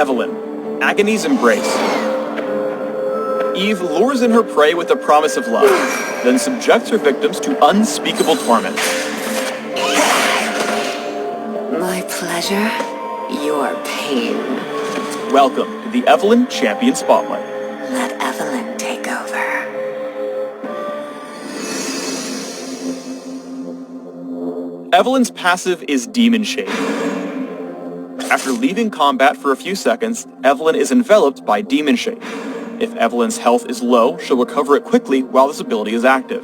Evelyn, Agony's Embrace. Eve lures in her prey with the promise of love, then subjects her victims to unspeakable torment. My pleasure, your pain. Welcome to the Evelyn Champion Spotlight. Let Evelyn take over. Evelyn's passive is Demon Shade. After leaving combat for a few seconds, Evelyn is enveloped by Demon Shade. If Evelyn's health is low, she'll recover it quickly while this ability is active.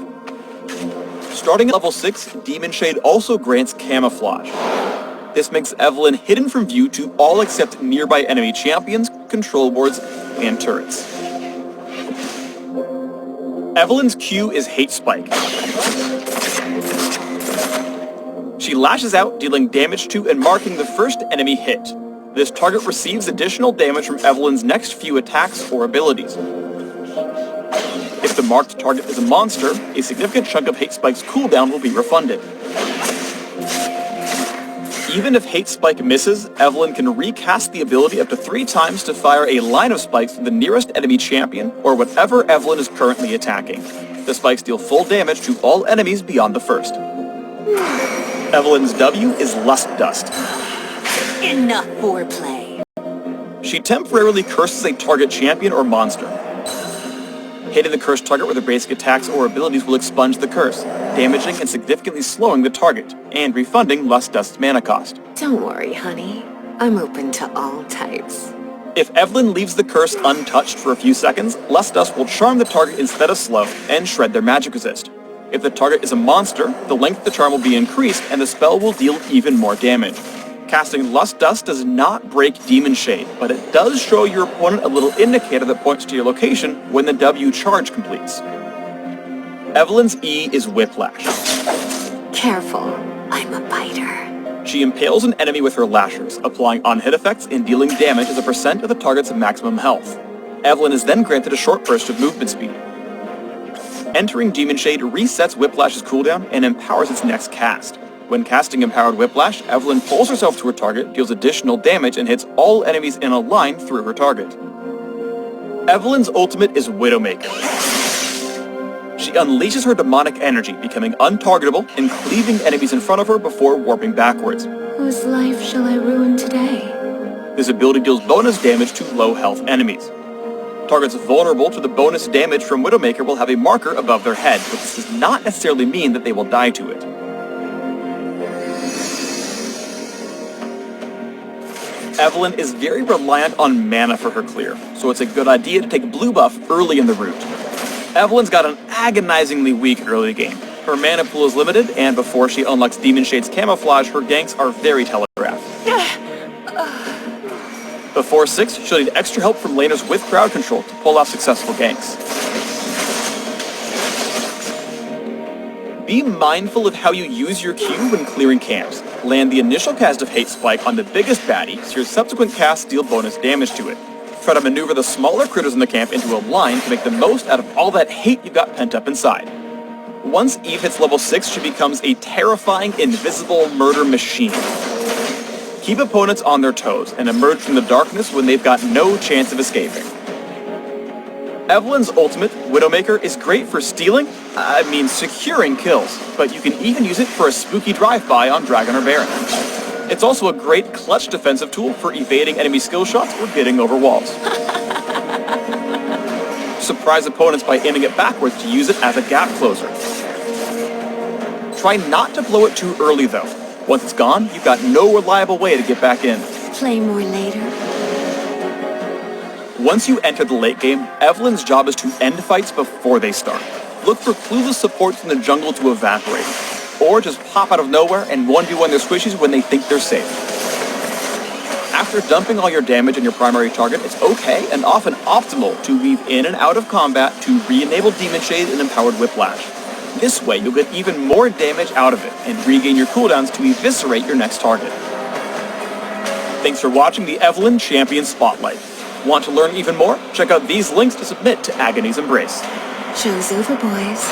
Starting at level 6, Demon Shade also grants Camouflage. This makes Evelyn hidden from view to all except nearby enemy champions, control boards, and turrets. Evelyn's Q is Hate Spike. She lashes out, dealing damage to and marking the first enemy hit. This target receives additional damage from Evelyn's next few attacks or abilities. If the marked target is a monster, a significant chunk of Hate Spike's cooldown will be refunded. Even if Hate Spike misses, Evelyn can recast the ability up to 3 times to fire a line of spikes to the nearest enemy champion or whatever Evelyn is currently attacking. The spikes deal full damage to all enemies beyond the first. Evelyn's W is Lust Dust. Enough foreplay. She temporarily curses a target champion or monster. Hitting the cursed target with her basic attacks or abilities will expunge the curse, damaging and significantly slowing the target, and refunding Lust Dust's mana cost. Don't worry, honey. I'm open to all types. If Evelyn leaves the curse untouched for a few seconds, Lust Dust will charm the target instead of slow, and shred their magic resist. If the target is a monster, the length of the charm will be increased, and the spell will deal even more damage. Casting Lust Dust does not break Demon Shade, but it does show your opponent a little indicator that points to your location when the W charge completes. Evelyn's E is Whiplash. Careful, I'm a biter. She impales an enemy with her lashers, applying on-hit effects and dealing damage as a percent of the target's maximum health. Evelyn is then granted a short burst of movement speed. Entering Demon Shade resets Whiplash's cooldown and empowers its next cast. When casting Empowered Whiplash, Evelyn pulls herself to her target, deals additional damage, and hits all enemies in a line through her target. Evelyn's ultimate is Widowmaker. She unleashes her demonic energy, becoming untargetable and cleaving enemies in front of her before warping backwards. Whose life shall I ruin today? This ability deals bonus damage to low health enemies. Targets vulnerable to the bonus damage from Widowmaker will have a marker above their head, but this does not necessarily mean that they will die to it. Evelyn is very reliant on mana for her clear, so it's a good idea to take blue buff early in the route. Evelyn's got an agonizingly weak early game. Her mana pool is limited, and before she unlocks Demon Shade's Camouflage, her ganks are very telegraphed. Before 6, she'll need extra help from laners with crowd control to pull off successful ganks. Be mindful of how you use your Q when clearing camps. Land the initial cast of Hate Spike on the biggest baddie, so your subsequent casts deal bonus damage to it. Try to maneuver the smaller critters in the camp into a line to make the most out of all that hate you've got pent up inside. Once Eve hits level 6, she becomes a terrifying, invisible murder machine. Keep opponents on their toes and emerge from the darkness when they've got no chance of escaping. Evelyn's ultimate, Widowmaker, is great for securing kills, but you can even use it for a spooky drive-by on Dragon or Baron. It's also a great clutch defensive tool for evading enemy skill shots or getting over walls. Surprise opponents by aiming it backwards to use it as a gap closer. Try not to blow it too early though. Once it's gone, you've got no reliable way to get back in. Play more later. Once you enter the late game, Evelyn's job is to end fights before they start. Look for clueless supports in the jungle to evaporate, or just pop out of nowhere and 1v1 their squishies when they think they're safe. After dumping all your damage on your primary target, it's okay and often optimal to weave in and out of combat to re-enable Demon Shade and Empowered Whiplash. This way, you'll get even more damage out of it and regain your cooldowns to eviscerate your next target. Thanks for watching the Evelyn Champion Spotlight. Want to learn even more? Check out these links to submit to Agony's Embrace. Show's over, boys.